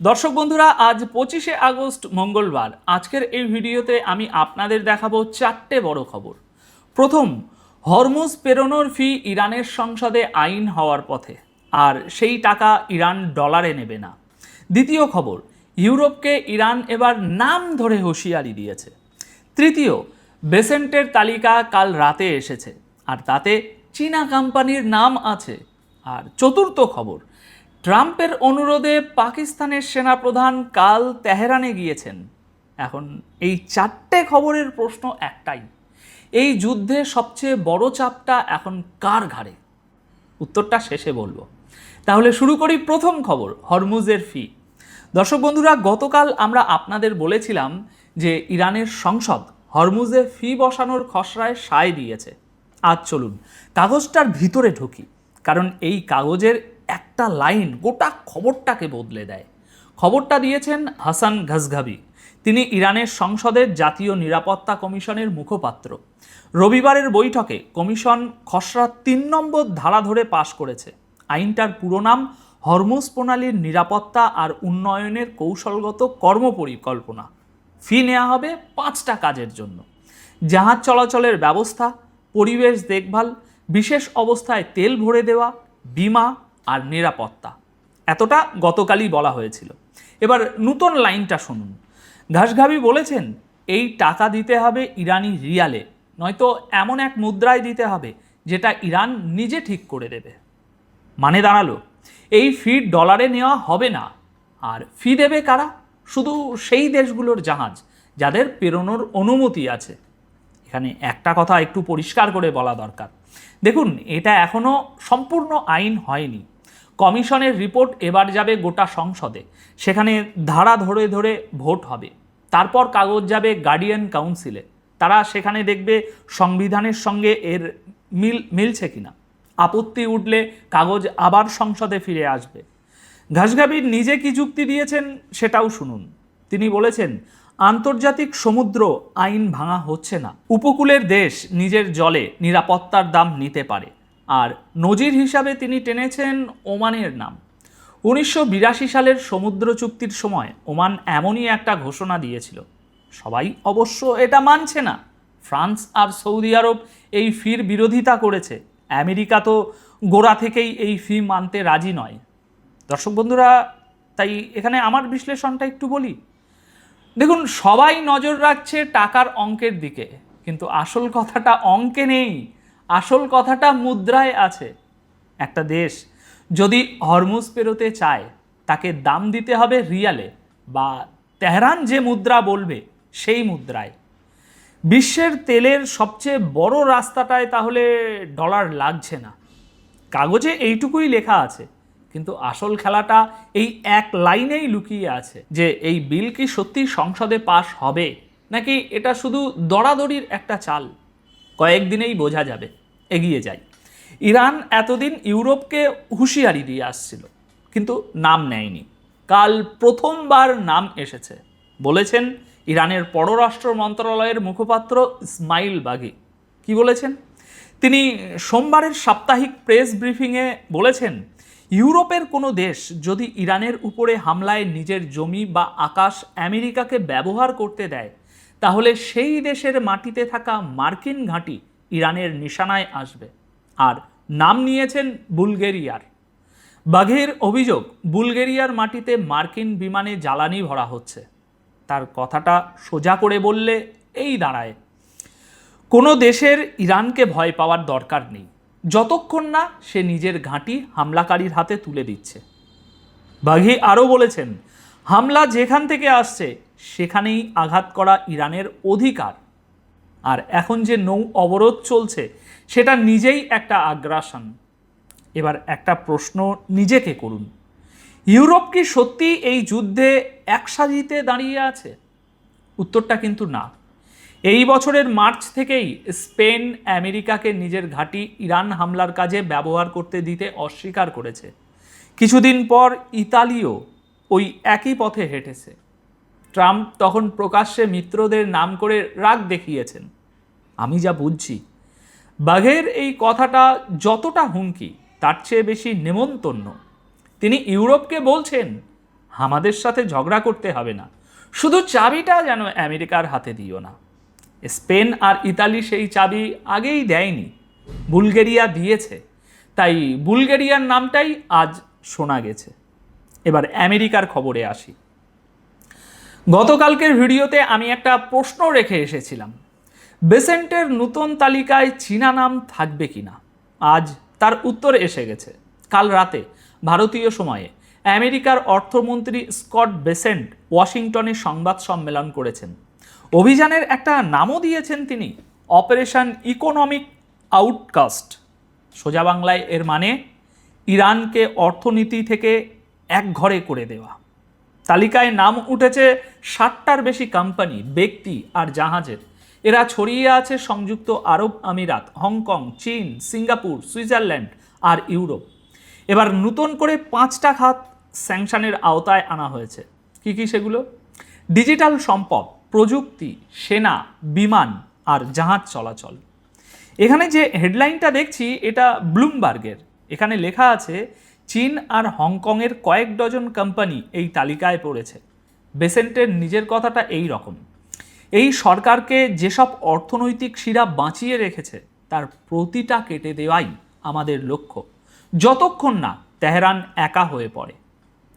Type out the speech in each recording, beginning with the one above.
দর্শক বন্ধুরা, আজ 25শে আগস্ট মঙ্গলবার। আজকের এই ভিডিওতে আমি আপনাদের দেখাবো চারটে বড় খবর। প্রথম, হরমুজ পেরোনোর ফি ইরানের সংসদে আইন হওয়ার পথে, আর সেই টাকা ইরান ডলারে নেবে না। দ্বিতীয় খবর, ইউরোপকে ইরান এবার নাম ধরে হুঁশিয়ারি দিয়েছে। তৃতীয়, বেসেন্টের তালিকা কাল রাতে এসেছে, আর তাতে চীনা কোম্পানির নাম আছে। আর চতুর্থ খবর, ট্রাম্পের অনুরোধে পাকিস্তানের সেনাপ্রধান কাল তেহরানে গিয়েছেন। এখন এই চারটে খবরের প্রশ্ন একটাই, এই যুদ্ধে সবচেয়ে বড় চাপটা এখন কার ঘাড়ে? উত্তরটা শেষে বলবো। তাহলে শুরু করি প্রথম খবর, হরমুজের ফি। দর্শক বন্ধুরা, গতকাল আমরা আপনাদের বলেছিলাম যে ইরানের সংসদ হরমুজে ফি বসানোর খসড়ায় সায় দিয়েছে। আজ চলুন কাগজটার ভিতরে ঢুকি, কারণ এই কাগজের একটা লাইন গোটা খবরটাকে বদলে দেয়। খবরটা দিয়েছেন হাসান ঘাসঘাবি। তিনি ইরানের সংসদের জাতীয় নিরাপত্তা কমিশনের মুখপাত্র। রবিবারের বৈঠকে কমিশন খসড়া 3 নম্বর ধারা ধরে পাশ করেছে। আইনটার পুরো নাম হরমুজ প্রণালীর নিরাপত্তা আর উন্নয়নের কৌশলগত কর্মপরিকল্পনা। ফি নেওয়া হবে 5টা কাজের জন্য: জাহাজ চলাচলের ব্যবস্থা, পরিবেশ দেখভাল, বিশেষ অবস্থায় তেল ভরে দেওয়া, বিমা আর নিরাপত্তা। এতটা গতকালই বলা হয়েছিল। এবার নতুন লাইনটা শুনুন। ঘাসঘাবি বলেছেন, এই টাকা দিতে হবে ইরানি রিয়ালে, নয়তো এমন এক মুদ্রায় দিতে হবে যেটা ইরান নিজে ঠিক করে দেবে। মানে দাঁড়ালো, এই ফি ডলারে নেওয়া হবে না। আর ফি দেবে কারা? শুধু সেই দেশগুলোর জাহাজ যাদের পেরোনোর অনুমতি আছে। এখানে একটা কথা একটু পরিষ্কার করে বলা দরকার। দেখুন, এটা এখনও সম্পূর্ণ আইন হয়নি। কমিশনের রিপোর্ট এবার যাবে গোটা সংসদে, সেখানে ধারা ধরে ধরে ভোট হবে। তারপর কাগজ যাবে গার্ডিয়ান কাউন্সিলে, তারা সেখানে দেখবে সংবিধানের সঙ্গে এর মিলছে কিনা। আপত্তি উঠলে কাগজ আবার সংসদে ফিরে আসবে। ঘাসঘাবির নিজে কি যুক্তি দিয়েছেন সেটাও শুনুন। তিনি বলেছেন, আন্তর্জাতিক সমুদ্র আইন ভাঙা হচ্ছে না। উপকূলের দেশ নিজের জলে নিরাপত্তার দাম নিতে পারে। আর নজির হিসাবে তিনি টেনেছেন ওমানের নাম। 1982 সালের সমুদ্র চুক্তির সময় ওমান এমনই একটা ঘোষণা দিয়েছিল। সবাই অবশ্য এটা মানছে না। ফ্রান্স আর সৌদি আরব এই ফির বিরোধিতা করেছে। আমেরিকা তো গোড়া থেকেই এই ফি মানতে রাজি নয়। দর্শক বন্ধুরা, তাই এখানে আমার বিশ্লেষণটা একটু বলি। দেখুন, সবাই নজর রাখছে টাকার অঙ্কের দিকে, কিন্তু আসল কথাটা অঙ্কে নেই, আসল কথাটা মুদ্রায় আছে। একটা দেশ যদি হরমুজ পেরোতে চায়, তাকে দাম দিতে হবে রিয়ালে, বা তেহরান যে মুদ্রা বলবে সেই মুদ্রায়। বিশ্বের তেলের সবচেয়ে বড় রাস্তাটায় তাহলে ডলার লাগছে না। কাগজে এইটুকুই লেখা আছে, কিন্তু আসল খেলাটা এই এক লাইনেই লুকিয়ে আছে, যে এই বিল কি সত্যি সংসদে পাশ হবে, নাকি এটা শুধু দরাদরির একটা চাল। কয়েকদিনেই বোঝা যাবে। এগিয়ে যাই। ইরান এতদিন ইউরোপকে হুঁশিয়ারি দিয়ে আসছিল, কিন্তু নাম নেয়নি। কাল প্রথমবার নাম এসেছে। বলেছেন ইরানের পররাষ্ট্র মন্ত্রণালয়ের মুখপাত্র ইসমাইল বাঘি। কি বলেছেন? তিনি সোমবারের সাপ্তাহিক প্রেস ব্রিফিংয়ে বলেছেন, ইউরোপের কোনো দেশ যদি ইরানের উপরে হামলায় নিজের জমি বা আকাশ আমেরিকাকে ব্যবহার করতে দেয়, তাহলে সেই দেশের মাটিতে থাকা মার্কিন ঘাঁটি ইরানের নিশানায় আসবে। আর নাম নিয়েছেন বুলগেরিয়ার। বাঘের অভিযোগ, বুলগেরিয়ার মাটিতে মার্কিন বিমানে জ্বালানি ভরা হচ্ছে। তার কথাটা সোজা করে বললে এই দাঁড়ায়, কোনো দেশের ইরানকে ভয় পাওয়ার দরকার নেই, যতক্ষণ না সে নিজের ঘাঁটি হামলাকারীর হাতে তুলে দিচ্ছে। বাঘি আরও বলেছেন, হামলা যেখান থেকে আসছে সেখানেই আঘাত করা ইরানের অধিকার। আর এখন যে নৌ অবরোধ চলছে, সেটা নিজেই একটা আগ্রাসন। এবার একটা প্রশ্ন নিজেকে করুন, ইউরোপ কি সত্যি এই যুদ্ধে একসাথে দাঁড়িয়ে আছে? উত্তরটা কিন্তু না। এই বছরের মার্চ থেকেই স্পেন আমেরিকাকে নিজের ঘাঁটি ইরান হামলার কাজে ব্যবহার করতে দিতে অস্বীকার করেছে। কিছুদিন পর ইতালিও ওই একই পথে হেঁটেছে। ট্রাম্প তখন প্রকাশ্যে মিত্রদের নাম করে রাগ দেখিয়েছেন। আমি যা বুঝছি, বাঘের এই কথাটা যতটা হুমকি, তার চেয়ে বেশি নেমন্তন্ন। তিনি ইউরোপকে বলছেন, আমাদের সাথে ঝগড়া করতে হবে না, শুধু চাবিটা যেন আমেরিকার হাতে দিও না। স্পেন আর ইতালি সেই চাবি আগেই দেয়নি, বুলগেরিয়া দিয়েছে, তাই বুলগেরিয়ার নামটাই আজ শোনা গেছে। এবার আমেরিকার খবরে আসি। গতকালকের ভিডিওতে আমি একটা প্রশ্ন রেখে এসেছিলাম, বেসেন্টের নতুন তালিকায় চীনা নাম থাকবে কিনা। আজ তার উত্তর এসে গেছে। কাল রাতে ভারতীয় সময়ে আমেরিকার অর্থমন্ত্রী স্কট বেসেন্ট ওয়াশিংটনে সংবাদ সম্মেলন করেছেন। অভিযানের একটা নামও দিয়েছেন তিনি, অপারেশন ইকোনমিক আউটকাস্ট। সোজা বাংলায় এর মানে ইরানকে অর্থনীতি থেকে একঘরে করে দেওয়া। তালিকায় নাম উঠেছে 60টার বেশি কোম্পানি, ব্যক্তি আর জাহাজের। এরা ছড়িয়ে আছে সংযুক্ত আরব আমিরাত, হংকং, চীন, সিঙ্গাপুর, সুইজারল্যান্ড আর ইউরোপ। এবার নতুন করে 5টা খাত স্যাংশনের আওতায় আনা হয়েছে। কি কি সেগুলো? ডিজিটাল সম্পদ, প্রযুক্তি, সেনা, বিমান আর জাহাজ চলাচল। এখানে যে হেডলাইনটা দেখছি এটা ব্লুমবার্গের। এখানে লেখা আছে চীন আর হংকংয়ের কয়েক ডজন কোম্পানি এই তালিকায় পড়েছে। বেসেন্টের নিজের কথাটা এই রকম, এই সরকারকে যেসব অর্থনৈতিক শিরা বাঁচিয়ে রেখেছে তার প্রতিটা কেটে দেওয়াই আমাদের লক্ষ্য, যতক্ষণ না তেহরান একা হয়ে পড়ে।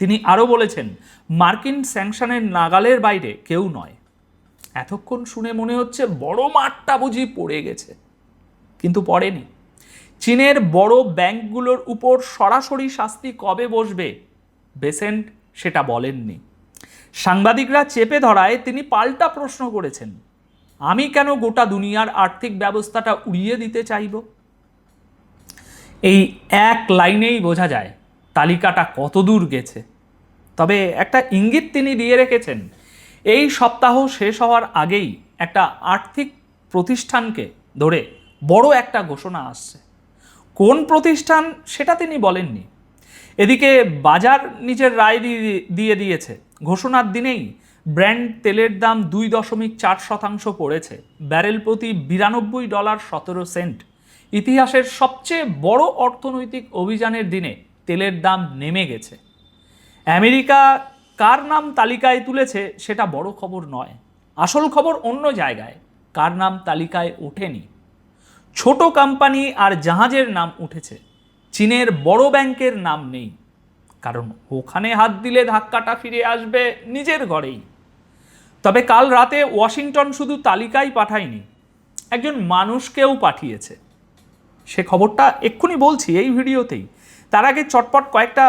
তিনি আরও বলেছেন, মার্কিন স্যাংশনের নাগালের বাইরে কেউ নয়। এতক্ষণ শুনে মনে হচ্ছে বড় মাঠটা বুঝি পড়ে গেছে, কিন্তু পড়েনি। চীনের বড় ব্যাংকগুলোর উপর সরাসরি শাস্তি কবে বসবে বেসেন্ট সেটা বলেননি। সাংবাদিকরা চেপে ধরায় তিনি পাল্টা প্রশ্ন করেছেন, আমি কেন গোটা দুনিয়ার আর্থিক ব্যবস্থাটা উড়িয়ে দিতে চাইব? এই এক লাইনেই বোঝা যায় তালিকাটা কত দূর গেছে। তবে একটা ইঙ্গিত তিনি দিয়ে রেখেছেন, এই সপ্তাহ শেষ হওয়ার আগেই একটা আর্থিক প্রতিষ্ঠানকে ধরে বড় একটা ঘোষণা আসছে। কোন প্রতিষ্ঠান সেটা তিনি বলেননি। এদিকে বাজার নিজের রায় দিয়ে দিয়েছে। ঘোষণার দিনেই ব্র্যান্ড তেলের দাম 2.4% পড়েছে, ব্যারেল প্রতি $92.17। ইতিহাসের সবচেয়ে বড় অর্থনৈতিক অভিযানের দিনে তেলের দাম নেমে গেছে। আমেরিকা কার নাম তালিকায় তুলেছে সেটা বড় খবর নয়, আসল খবর অন্য জায়গায়। কার নাম তালিকায় ওঠেনি? ছোট কোম্পানি আর জাহাজের নাম উঠেছে, চীনের বড় ব্যাংকের নাম নেই, কারণ ওখানে হাত দিলে ধাক্কাটা ফিরে আসবে নিজের ঘরেই। তবে কাল রাতে ওয়াশিংটন শুধু তালিকাই পাঠায়নি, একজন মানুষকেও পাঠিয়েছে। সে খবরটা এক্ষুনি বলছি এই ভিডিওতেই। তার আগে চটপট কয়েকটা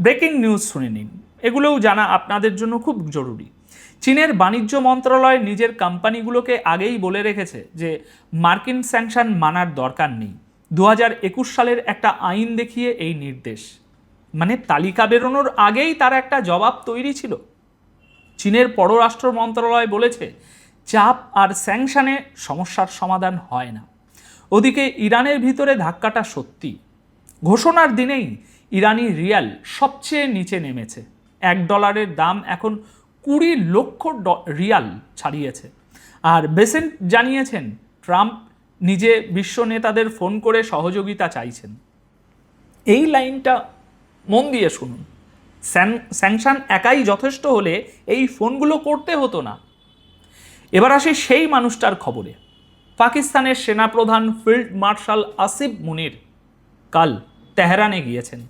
ব্রেকিং নিউজ শুনে নিন, এগুলোও জানা আপনাদের জন্য খুব জরুরি। চীনের বাণিজ্য মন্ত্রণালয় নিজের কোম্পানিগুলোকে আগেই বলে রেখেছে যে মার্কিন স্যাংশন মানার দরকার নেই। 2021 সালের একটা আইন দেখিয়ে এই নির্দেশ, মানে তালিকা বেরোনোর আগেই তার একটা জবাব তৈরি ছিল। চীনের পররাষ্ট্র মন্ত্রণালয় বলেছে চাপ আর স্যাংশনে সমস্যার সমাধান হয় না। ওদিকে ইরানের ভিতরে ধাক্কাটা সত্যি। ঘোষণার দিনেই ইরানি রিয়াল সবচেয়ে নিচে নেমেছে। $1 দাম এখন 20 লক্ষ রিয়াল ছাড়িয়েছে। আর বেসেন্ট জানিয়েছেন ট্রাম্প নিজে বিশ্ব নেতাদের ফোন করে সহযোগিতা চাইছেন। এই লাইনটা মন দিয়ে শুনুন, স্যাংশন একাই যথেষ্ট হলে এই ফোনগুলো করতে হতো না। এবার আসি সেই মানুষটার খবরে। পাকিস্তানের সেনাপ্রধান ফিল্ড মার্শাল আসিফ মুনির কাল তেহরানে গিয়েছেন,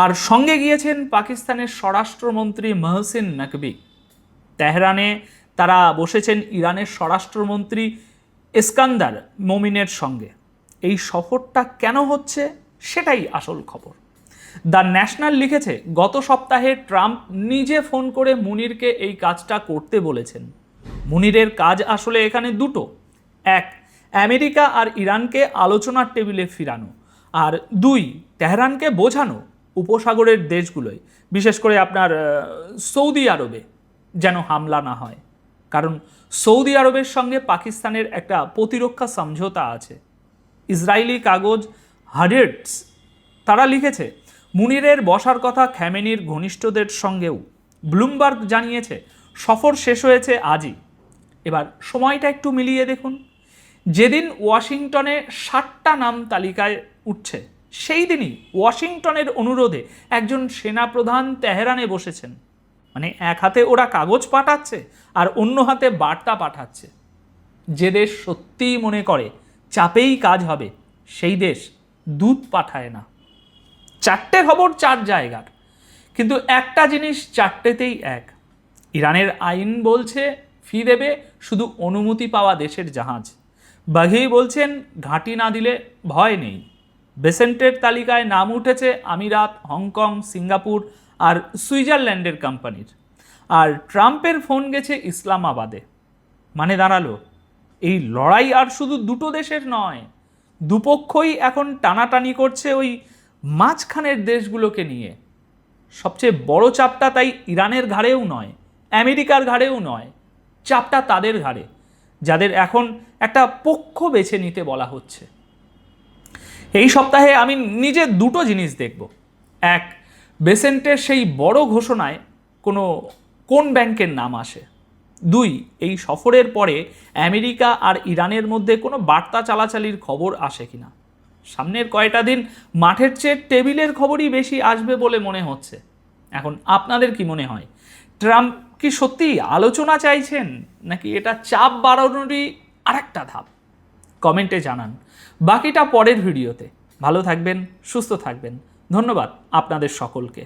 আর সঙ্গে গিয়েছেন পাকিস্তানের স্বরাষ্ট্রমন্ত্রী মহসিন নকভি। তেহরানে তারা বসেছেন ইরানের স্বরাষ্ট্রমন্ত্রী ইস্কান্দার মোমিনের সঙ্গে। এই সফরটা কেন হচ্ছে সেটাই আসল খবর। দ্য ন্যাশনাল লিখেছে, গত সপ্তাহে ট্রাম্প নিজে ফোন করে মুনিরকে এই কাজটা করতে বলেছেন। মুনিরের কাজ আসলে এখানে দুটো, এক, আমেরিকা আর ইরানকে আলোচনার টেবিলে ফিরানো, আর দুই, তেহরানকে বোঝানো উপসাগরের দেশগুলোয়, বিশেষ করে আপনার সৌদি আরবে যেন হামলা না হয়। কারণ সৌদি আরবের সঙ্গে পাকিস্তানের একটা প্রতিরক্ষা সমঝোতা আছে। ইসরায়েলি কাগজ হারেটস তারা লিখেছে মুনিরের বসার কথা খেমেনির ঘনিষ্ঠদের সঙ্গেও। ব্লুমবার্গ জানিয়েছে সফর শেষ হয়েছে আজই। এবার সময়টা একটু মিলিয়ে দেখুন, যেদিন ওয়াশিংটনে 60টা নাম তালিকায় উঠছে সেই দিনই ওয়াশিংটনের অনুরোধে একজন সেনাপ্রধান তেহরানে বসেছেন। মানে এক হাতে ওরা কাগজ পাঠাচ্ছে আর অন্য হাতে বার্তা পাঠাচ্ছে। যে দেশ সত্যিই মনে করে চাপেই কাজ হবে, সেই দেশ দূত পাঠায় না। চারটে খবর চার জায়গার, কিন্তু একটা জিনিস চারটেতেই এক। ইরানের আইন বলছে ফি দেবে শুধু অনুমতি পাওয়া দেশের জাহাজ। বাঘেই বলছেন ঘাঁটি না দিলে ভয় নেই। বেসেন্টের তালিকায় নাম উঠেছে আমিরাত, হংকং, সিঙ্গাপুর আর সুইজারল্যান্ডের কোম্পানির। আর ট্রাম্পের ফোন গেছে ইসলামাবাদে। মানে দাঁড়ালো এই লড়াই আর শুধু দুটো দেশের নয়, দুপক্ষই এখন টানাটানি করছে ওই মাঝখানের দেশগুলোকে নিয়ে। সবচেয়ে বড় চাপটা তাই ইরানের ঘাড়েও নয়, আমেরিকার ঘাড়েও নয়, চাপটা তাদের ঘাড়ে, যাদের এখন একটা পক্ষ বেছে নিতে বলা হচ্ছে। এই সপ্তাহে আমি নিজে দুটো জিনিস দেখব। এক, বেসেন্টের সেই বড় ঘোষণায় কোন ব্যাংকের নাম আসে। দুই, এই সফরের পরে আমেরিকা আর ইরানের মধ্যে কোনো বার্তা চালাচালির খবর আসে কিনা। সামনের কয়টা দিন মাঠের চেয়ে টেবিলের খবরই বেশি আসবে বলে মনে হচ্ছে। এখন আপনাদের কি মনে হয়, ট্রাম্প কি সত্যি আলোচনা চাইছেন, নাকি এটা চাপ বাড়ানোরই আরেকটা ধাপ? কমেন্টে জানান। বাকিটা পরের ভিডিওতে। ভালো থাকবেন, সুস্থ থাকবেন। ধন্যবাদ আপনাদের সকলকে।